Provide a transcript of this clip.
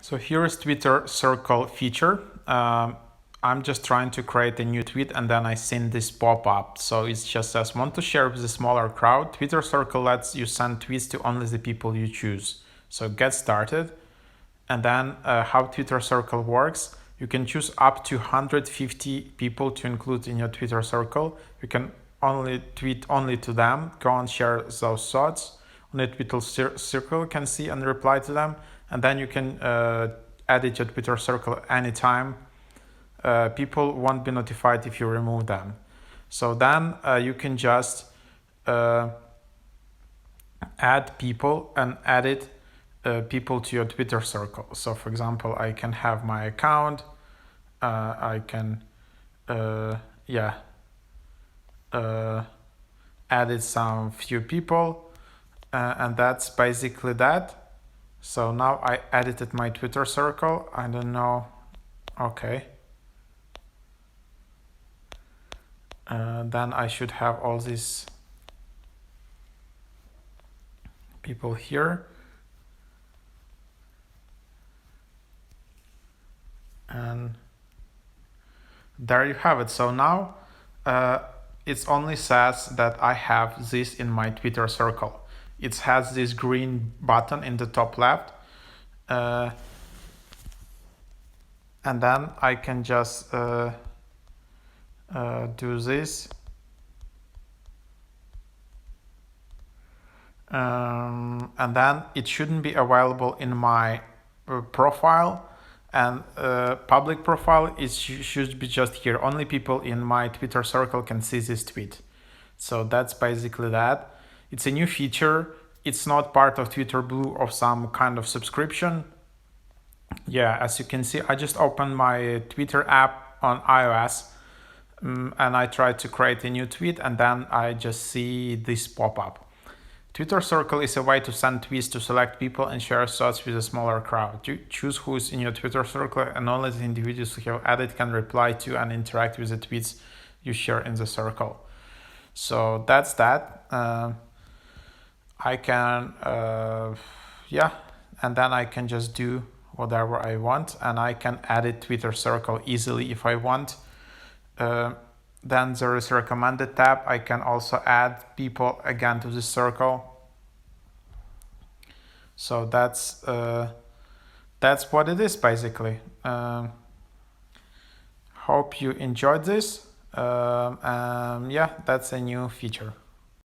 So here is Twitter Circle feature. I'm just trying to create a new tweet and then I seen this pop-up. So it just says, want to share with a smaller crowd? Twitter Circle lets you send tweets to only the people you choose. So get started. And then how Twitter Circle works. You can choose up to 150 people to include in your Twitter Circle. You can only tweet only to them. Go and share those thoughts. Only Twitter Circle can see and reply to them. And then you can edit your Twitter Circle anytime. People won't be notified if you remove them. So then you can just add people and edit people to your Twitter Circle. So for example, I can have my account. I can edit some few people, and that's basically that. So now I edited my Twitter Circle. I don't know. Okay. Then I should have all these people here. And there you have it. So now it only says that I have this in my Twitter Circle. It has this green button in the top left. And then I can just do this. And then it shouldn't be available in my profile. And public profile should be just here. Only people in my Twitter Circle can see this tweet. So that's basically that. It's a new feature. It's not part of Twitter Blue or some kind of subscription. Yeah, as you can see, I just opened my Twitter app on iOS and I tried to create a new tweet and then I just see this pop up. Twitter Circle is a way to send tweets to select people and share thoughts with a smaller crowd. You choose who is in your Twitter Circle and only the individuals who have added can reply to and interact with the tweets you share in the circle. So that's that. I can, and then I can just do whatever I want and I can edit Twitter Circle easily if I want. Then there is recommended tab. I can also add people again to this circle. So that's what it is basically. Hope you enjoyed this. Yeah, that's a new feature.